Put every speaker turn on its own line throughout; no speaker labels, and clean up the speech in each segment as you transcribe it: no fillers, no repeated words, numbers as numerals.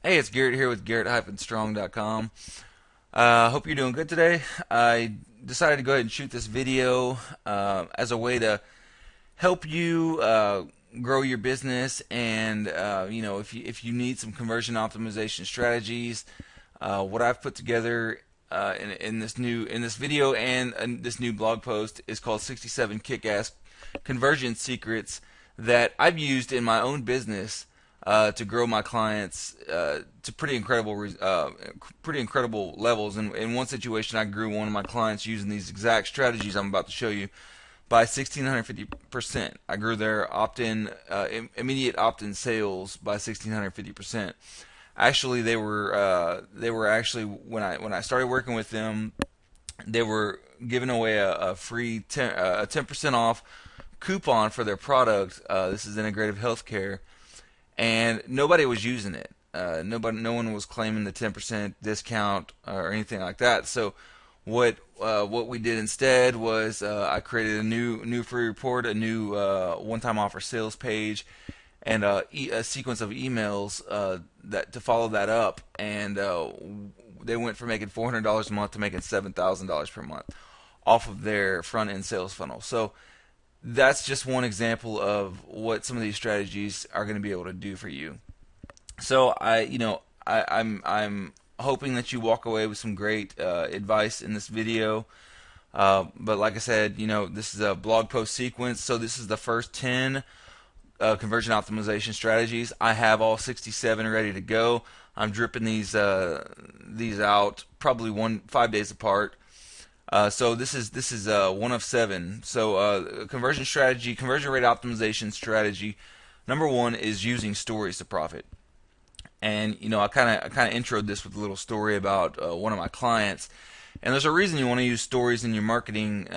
Hey, it's Garrett here with Garrett-Strong.com. Hope you're doing good today. I decided to go ahead and shoot this video as a way to help you grow your business, and if you need some conversion optimization strategies, what I've put together in this video and in this new blog post is called 67 Kick-Ass Conversion Secrets that I've used in my own business to grow my clients to pretty incredible levels. In one situation, I grew one of my clients using these exact strategies I'm about to show you by 1,650%. I grew their immediate opt-in sales by 1,650%. Actually, they were actually when I started working with them, they were giving away a free 10% off coupon for their product. This is integrative healthcare, and nobody was using it. No one was claiming the 10% discount or anything like that. So what we did instead was I created a new free report, a new one-time offer sales page, and a sequence of emails that to follow that up. And they went from making $400 a month to making $7,000 per month off of their front end sales funnel. So that's just one example of what some of these strategies are going to be able to do for you. So I'm hoping that you walk away with some great advice in this video. But like I said, this is a blog post sequence. So this is the first 10 conversion optimization strategies. I have all 67 ready to go. I'm dripping these out probably 5 days apart. So this is one of 7. So conversion rate optimization strategy. Number 1 is using stories to profit. And I kind of introed this with a little story about one of my clients. And there's a reason you want to use stories in your marketing.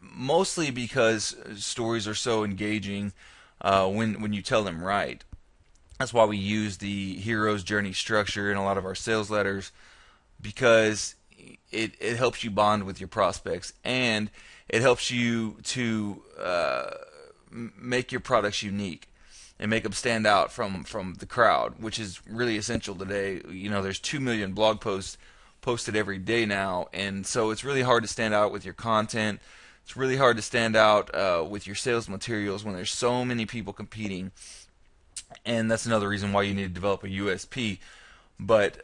Mostly because stories are so engaging when you tell them right. That's why we use the hero's journey structure in a lot of our sales letters, because it helps you bond with your prospects, and it helps you to make your products unique and make them stand out from the crowd, which is really essential today. There's 2 million blog posts posted every day now, and so it's really hard to stand out with your content. It's really hard to stand out with your sales materials when there's so many people competing, and that's another reason why you need to develop a USP. But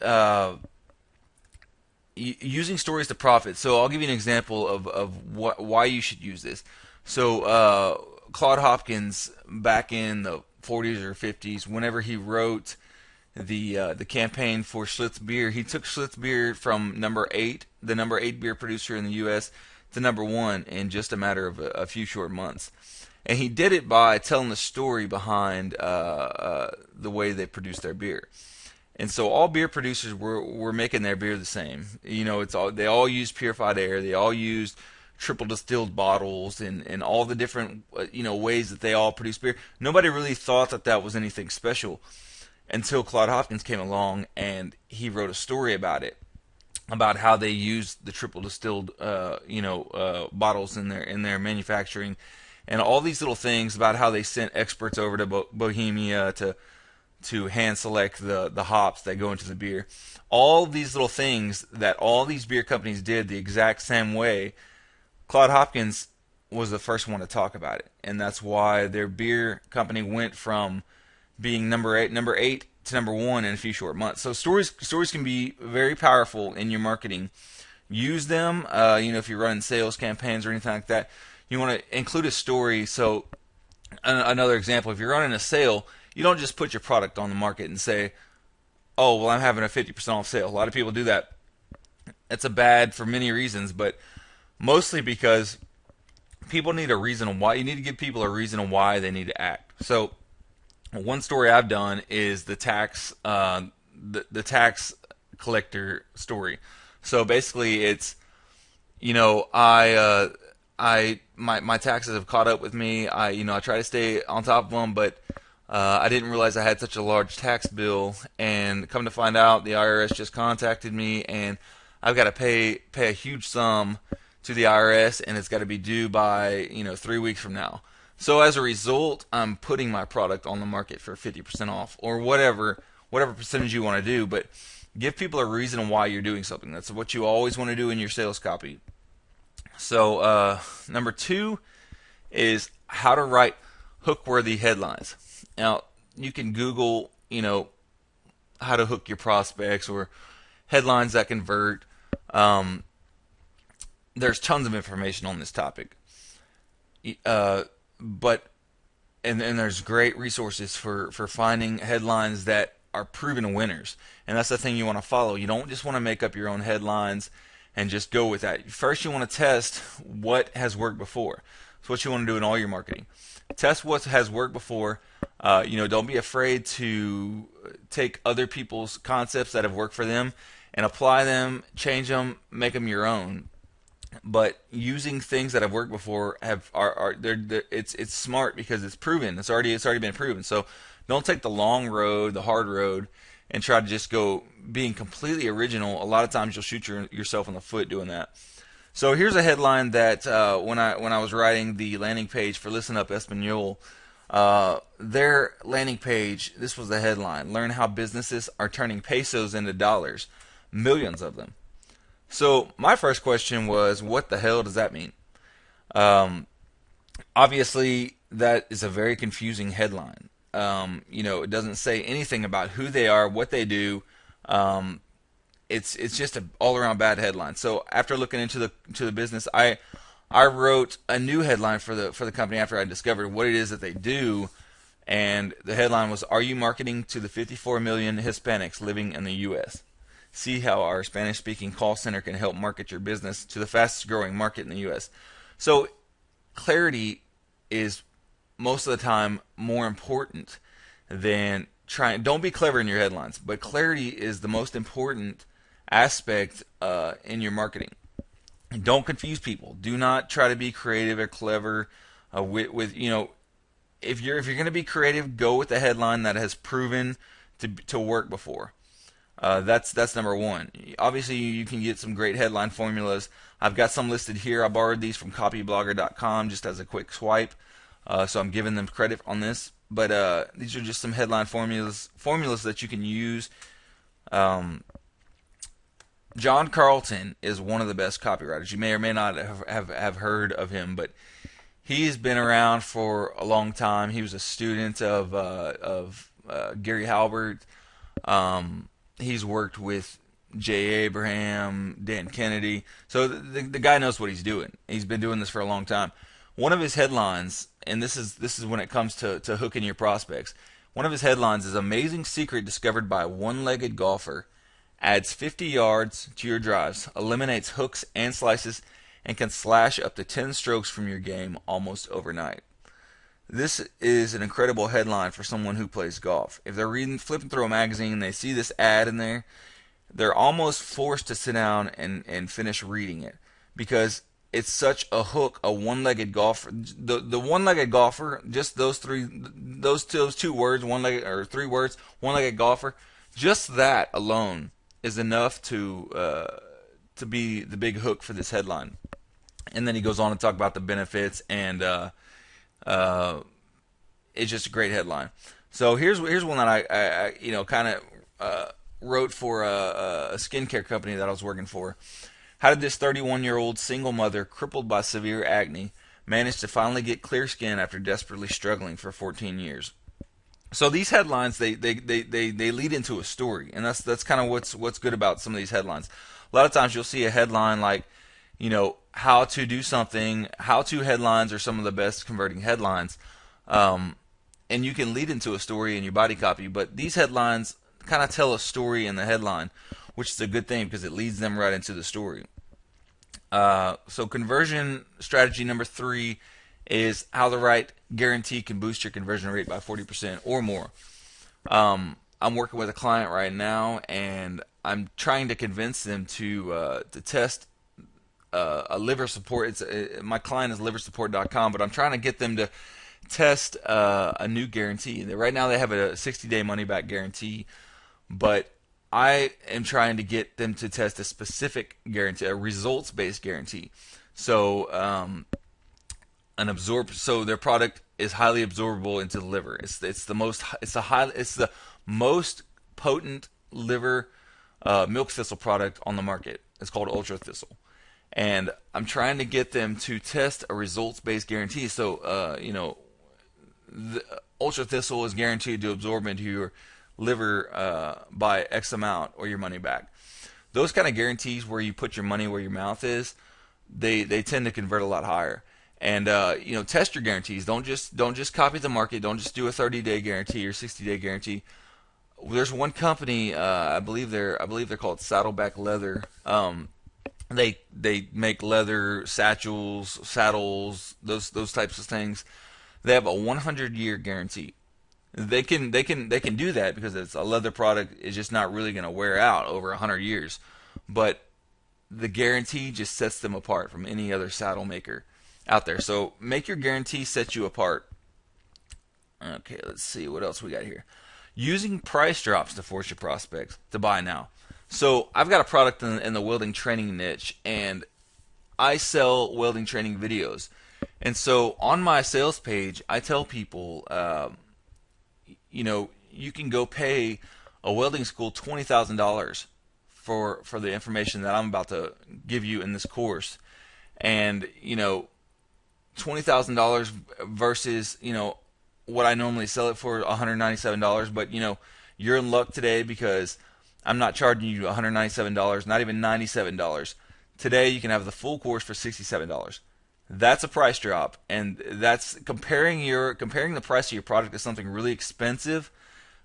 using stories to profit. So I'll give you an example of why you should use this. So Claude Hopkins, back in the 40s or 50s, whenever he wrote the campaign for Schlitz beer, he took Schlitz beer from the number 8 beer producer in the U.S. to number 1 in just a matter of a few short months. And he did it by telling the story behind the way they produced their beer. And so all beer producers were making their beer the same. They all used purified air. They all used triple distilled bottles and all the different ways that they all produce beer. Nobody really thought that was anything special until Claude Hopkins came along and he wrote a story about it, about how they used the triple distilled bottles in their manufacturing, and all these little things about how they sent experts over to Bohemia to hand select the hops that go into the beer. All these little things that all these beer companies did the exact same way. Claude Hopkins was the first one to talk about it, and that's why their beer company went from being number eight to number 1 in a few short months. So stories can be very powerful in your marketing. Use them. If you're running sales campaigns or anything like that, you want to include a story. So another example, if you're running a sale, you don't just put your product on the market and say, "Oh, well, I'm having a 50% off sale." A lot of people do that. That's a bad for many reasons, but mostly because people need a reason why. You need to give people a reason why they need to act. So one story I've done is the tax collector story. So basically, it's my taxes have caught up with me. I try to stay on top of them, but I didn't realize I had such a large tax bill, and come to find out, the IRS just contacted me, and I've got to pay a huge sum to the IRS, and it's got to be due by 3 weeks from now. So as a result, I'm putting my product on the market for 50% off or whatever percentage you want to do, but give people a reason why you're doing something. That's what you always want to do in your sales copy. So number two is how to write hook-worthy headlines. Now you can Google, how to hook your prospects or headlines that convert. Um, there's tons of information on this topic, but and there's great resources for finding headlines that are proven winners. And that's the thing you want to follow. You don't just want to make up your own headlines and just go with that. First, you want to test what has worked before. That's what you want to do in all your marketing. Test what has worked before. Don't be afraid to take other people's concepts that have worked for them and apply them, change them, make them your own. But using things that have worked before it's smart because it's proven. It's already been proven. So don't take the long road, the hard road, and try to just go being completely original. A lot of times you'll shoot yourself in the foot doing that. So here's a headline that when I was writing the landing page for Listen Up Espanol, their landing page, this was the headline: Learn how businesses are turning pesos into dollars, millions of them. So my first question was, what the hell does that mean? Um, Obviously, that is a very confusing headline. It doesn't say anything about who they are, what they do. Um, it's just an all around bad headline. So after looking into the business, I wrote a new headline for the company after I discovered what it is that they do, and the headline was: Are you marketing to the 54 million Hispanics living in the U.S.? See how our Spanish-speaking call center can help market your business to the fastest-growing market in the U.S. So clarity is most of the time more important than trying. Don't be clever in your headlines, but clarity is the most important aspect in your marketing. Don't confuse people. Do not try to be creative or clever with if you're going to be creative, go with the headline that has proven to work before. That's number one. Obviously, you can get some great headline formulas. I've got some listed here. I borrowed these from copyblogger.com just as a quick swipe, so I'm giving them credit on this. But these are just some headline formulas that you can use. John Carlton is one of the best copywriters. You may or may not have heard of him, but he's been around for a long time. He was a student of Gary Halbert. He's worked with Jay Abraham, Dan Kennedy. So the guy knows what he's doing. He's been doing this for a long time. One of his headlines, and this is when it comes to hooking your prospects. One of his headlines is: Amazing secret discovered by one-legged golfer. Adds 50 yards to your drives, eliminates hooks and slices, and can slash up to 10 strokes from your game almost overnight. This is an incredible headline for someone who plays golf. If they're flipping through a magazine and they see this ad in there, they're almost forced to sit down and finish reading it because it's such a hook. A one-legged golfer, the one-legged golfer, just those two words, one-legged or three words, one-legged golfer, just that alone is enough to be the big hook for this headline. And then he goes on to talk about the benefits, and it's just a great headline. So here's one that I kind of wrote for a skincare company that I was working for. How did this 31-year-old single mother, crippled by severe acne, manage to finally get clear skin after desperately struggling for 14 years? So these headlines they lead into a story, and that's kind of what's good about some of these headlines. A lot of times you'll see a headline like, how to do something. How to headlines are some of the best converting headlines, and you can lead into a story in your body copy. But these headlines kind of tell a story in the headline, which is a good thing because it leads them right into the story. So conversion strategy number 3 is how the right guarantee can boost your conversion rate by 40% or more. I'm working with a client right now, and I'm trying to convince them to test a liver support. My client is liversupport.com, but I'm trying to get them to test a new guarantee. Right now they have a 60-day money-back guarantee, but I am trying to get them to test a specific guarantee, a results-based guarantee. So so their product is highly absorbable into the liver. It's the most potent liver milk thistle product on the market. It's called Ultra Thistle, and I'm trying to get them to test a results-based guarantee. So the Ultra Thistle is guaranteed to absorb into your liver by X amount or your money back. Those kind of guarantees where you put your money where your mouth is, they tend to convert a lot higher. And test your guarantees. Don't just copy the market. Don't just do a 30-day guarantee or 60-day guarantee. There's one company, I believe they're called Saddleback Leather. They make leather satchels, saddles, those types of things. They have a 100-year guarantee. They can do that because it's a leather product. It's just not really going to wear out over 100 years. But the guarantee just sets them apart from any other saddle maker out there. So make your guarantee set you apart. Okay, let's see what else we got here. Using price drops to force your prospects to buy now. So I've got a product in the welding training niche, and I sell welding training videos. And so on my sales page, I tell people, you can go pay a welding school $20,000 for the information that I'm about to give you in this course. And $20,000 versus what I normally sell it for, $197. But you're in luck today because I'm not charging you $197, not even $97. Today you can have the full course for $67. That's a price drop, and that's comparing the price of your product to something really expensive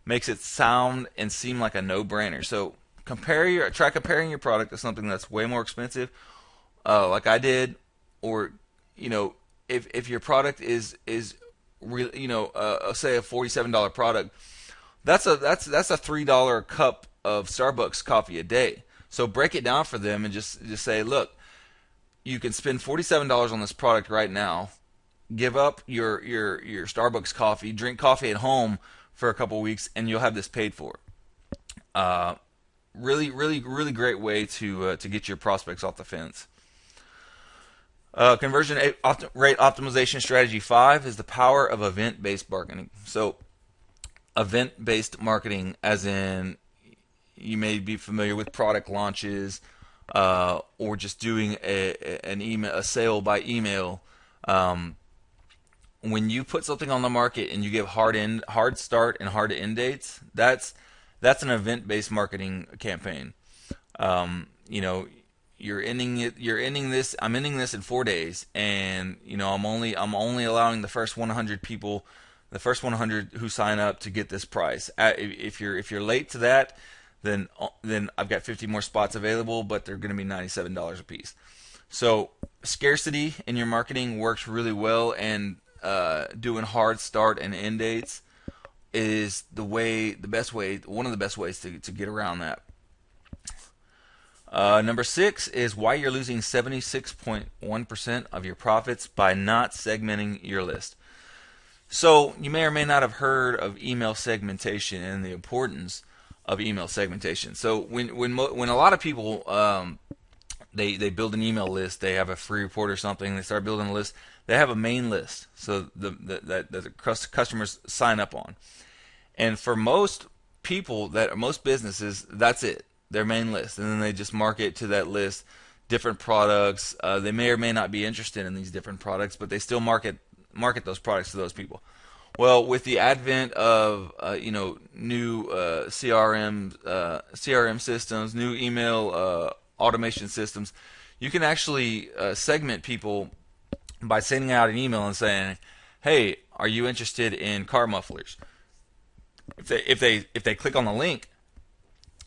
makes it sound and seem like a no-brainer. So try comparing your product to something that's way more expensive, like I did, or if your product is really, say a $47 product, that's a $3 cup of Starbucks coffee a day. So break it down for them and just say, look, you can spend $47 on this product right now, give up your Starbucks coffee, drink coffee at home for a couple weeks, and you'll have this paid for. Really, really, really great way to get your prospects off the fence. Conversion rate optimization strategy 5 is the power of event-based marketing. So event-based marketing, as in you may be familiar with product launches, or just doing a sale by email. When you put something on the market and you give hard start and hard end dates, that's an event-based marketing campaign. You're ending this. I'm ending this in 4 days, and I'm only allowing the first 100 people, the first 100 who sign up to get this price. If you're late to that, then I've got 50 more spots available, but they're going to be $97 a piece. So scarcity in your marketing works really well, and doing hard start and end dates is one of the best ways to get around that. Number 6 is why you're losing 76.1% of your profits by not segmenting your list. So you may or may not have heard of email segmentation and the importance of email segmentation. So when a lot of people they build an email list, they have a free report or something, they start building a list, they have a main list so that the customers sign up on. And for most businesses, that's it, their main list, and then they just market to that list different products. They may or may not be interested in these different products, but they still market those products to those people. Well, with the advent of new CRM systems, new email automation systems, you can actually segment people by sending out an email and saying, "Hey, are you interested in car mufflers?" If they click on the link,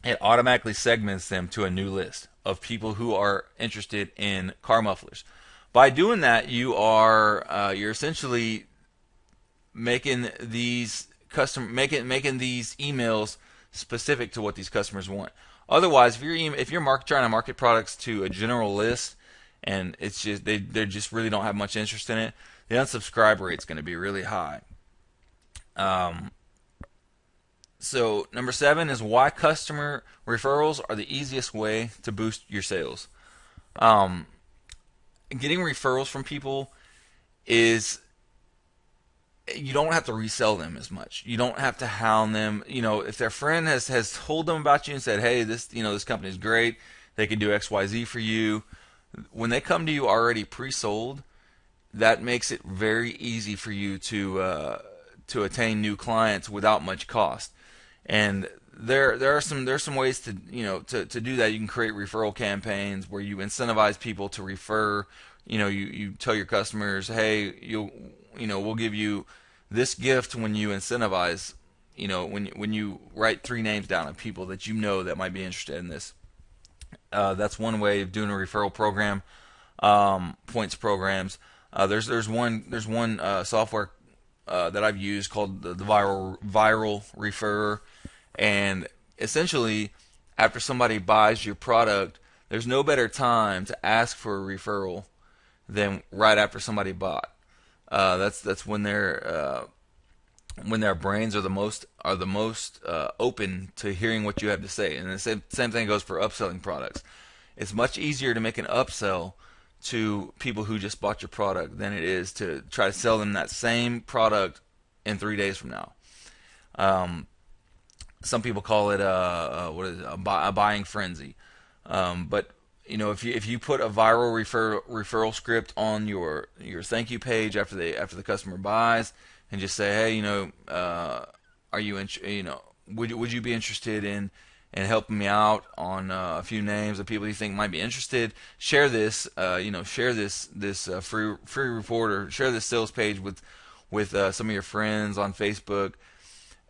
it automatically segments them to a new list of people who are interested in car mufflers. By doing that, you're essentially making these making these emails specific to what these customers want. Otherwise, if you're trying to market products to a general list and it's just they just really don't have much interest in it, the unsubscribe rate's going to be really high. So number 7 is why customer referrals are the easiest way to boost your sales. Getting referrals from people is you don't have to resell them as much. You don't have to hound them. If their friend has told them about you and said, "Hey, this company is great. They can do XYZ for you." When they come to you already pre-sold, that makes it very easy for you to attain new clients without much cost. And there's some ways to to do that. You can create referral campaigns where you incentivize people to refer. You tell your customers, hey, we'll give you this gift when you incentivize. When you write 3 names down of people that that might be interested in this. That's one way of doing a referral program. Points programs. There's one software that I've used called the Viral Referrer, and essentially, after somebody buys your product, there's no better time to ask for a referral than right after somebody bought. That's when their brains are the most open to hearing what you have to say. And the same thing goes for upselling products. It's much easier to make an upsell to people who just bought your product than it is to try to sell them that same product in 3 days from now. Some people call it a buying frenzy. But if you put a viral referral script on your thank you page after the customer buys, and just say, hey, are you would you be interested in helping me out on a few names of people you think might be interested? Share this, share this free report, or share this sales page with some of your friends on Facebook,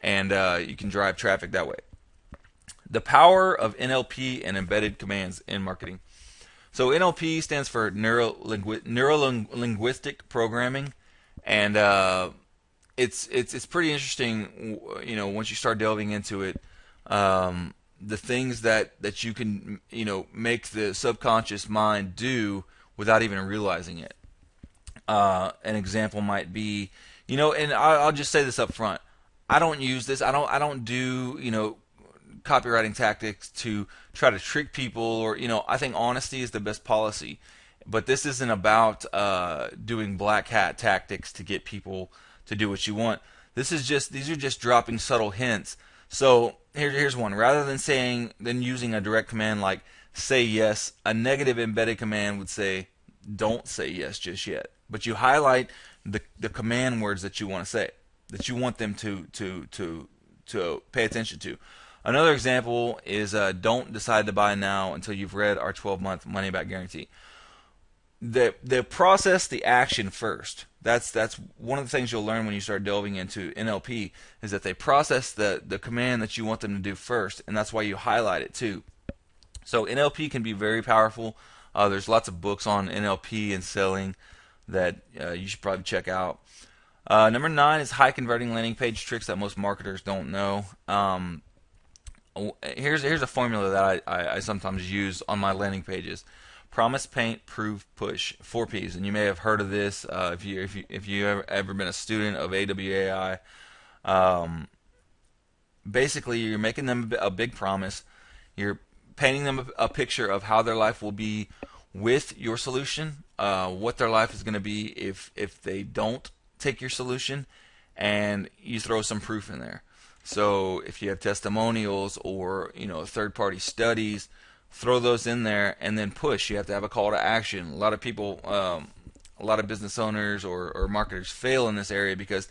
and you can drive traffic that way. The power of NLP and embedded commands in marketing. So NLP stands for neuro-linguistic programming, and it's pretty interesting. Once you start delving into it, the things that you can make the subconscious mind do without even realizing it. An example might be, and I'll just say this up front. I don't use this. I don't do copywriting tactics to try to trick people, or I think honesty is the best policy. But this isn't about doing black hat tactics to get people to do what you want. These are just dropping subtle hints. So here's one. Rather than using a direct command like say yes, a negative embedded command would say don't say yes just yet. But you highlight the command words that you want to say, that you want them to pay attention to. Another example is don't decide to buy now until you've read our 12-month money back guarantee. They process the action first. That's one of the things you'll learn when you start delving into NLP, is that they process the command that you want them to do first, and that's why you highlight it too. So NLP can be very powerful. There's lots of books on NLP and selling that you should probably check out. Number 9 is high converting landing page tricks that most marketers don't know. Here's a formula that I sometimes use on my landing pages. Promise, paint, prove, push. 4 P's, and you may have heard of this if you ever been a student of AWAI. Basically, you're making them a big promise. You're painting them a picture of how their life will be with your solution, what their life is going to be if they don't take your solution, and you throw some proof in there. So if you have testimonials or third-party studies, throw those in there, and then push. You have to have a call to action. A lot of people, a lot of business owners or marketers fail in this area because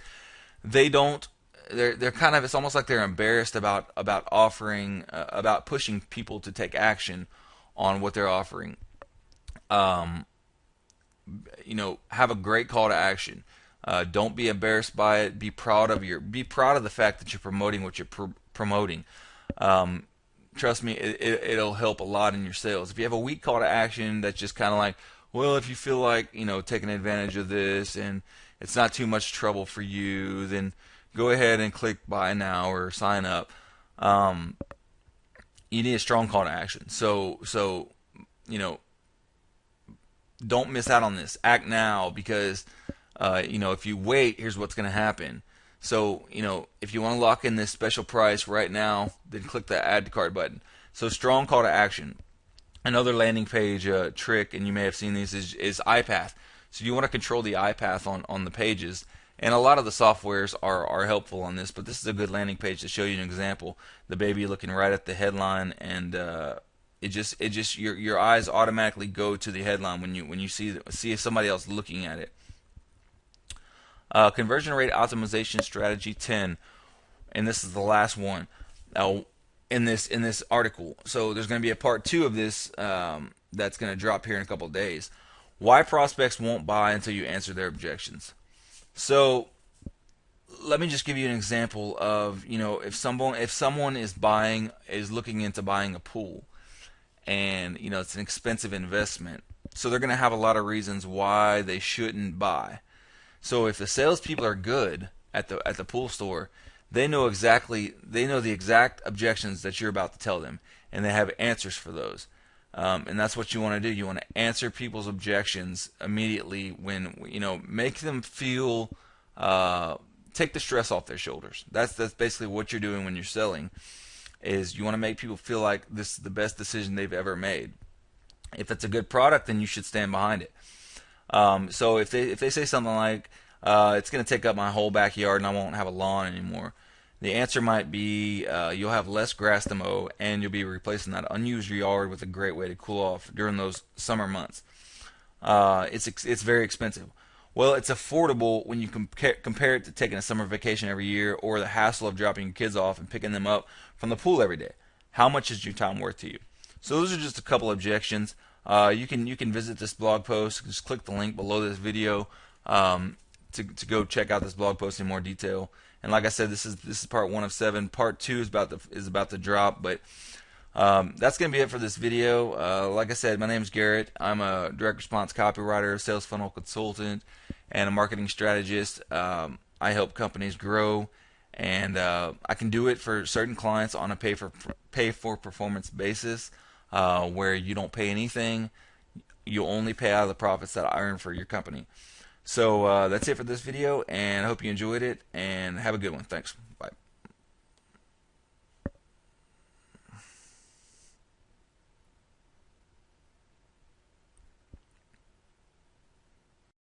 they don't. They're kind of. It's almost like they're embarrassed about offering, about pushing people to take action on what they're offering. Have a great call to action. Don't be embarrassed by it. Be proud of the fact that you're promoting what you're promoting. Trust me, it'll help a lot in your sales. If you have a weak call to action that's just kind of like, well, if you feel like taking advantage of this and it's not too much trouble for you, then go ahead and click buy now or sign up. You need a strong call to action. So don't miss out on this. Act now, because if you wait, here's what's going to happen. So, if you want to lock in this special price right now, then click the add to cart button. So, strong call to action. Another landing page trick, and you may have seen these, is iPath. So you want to control the iPath on the pages, And a lot of the softwares are helpful on this, but this is a good landing page to show you an example. The baby looking right at the headline, and it just your eyes automatically go to the headline when you see somebody else looking at it. Conversion rate optimization strategy 10, and this is the last one in this article. So there's going to be a part 2 of this that's going to drop here in a couple of days. Why prospects won't buy until you answer their objections. So let me just give you an example of, if someone is looking into buying a pool, and it's an expensive investment, so they're going to have a lot of reasons why they shouldn't buy. So if the salespeople are good at the pool store, they know the exact objections that you're about to tell them, and they have answers for those. And that's what you want to do. You want to answer people's objections immediately. Make them feel, take the stress off their shoulders. That's basically what you're doing when you're selling. Is you want to make people feel like this is the best decision they've ever made. If it's a good product, then you should stand behind it. So if they say something like, it's going to take up my whole backyard and I won't have a lawn anymore, the answer might be you'll have less grass to mow, and you'll be replacing that unused yard with a great way to cool off during those summer months. It's very expensive. Well, it's affordable when you compare it to taking a summer vacation every year, or the hassle of dropping your kids off and picking them up from the pool every day. How much is your time worth to you? So those are just a couple objections. You can visit this blog post. Just click the link below this video to go check out this blog post in more detail. And like I said, this is part 1 of 7. Part 2 is about to drop, but that's going to be it for this video. Like I said, my name is Garrett. I'm a direct response copywriter, sales funnel consultant, and a marketing strategist. I help companies grow, and I can do it for certain clients on a pay for performance basis, where you don't pay anything. You only pay out of the profits that I earn for your company. So that's it for this video, and I hope you enjoyed it, and have a good one. Thanks. Bye.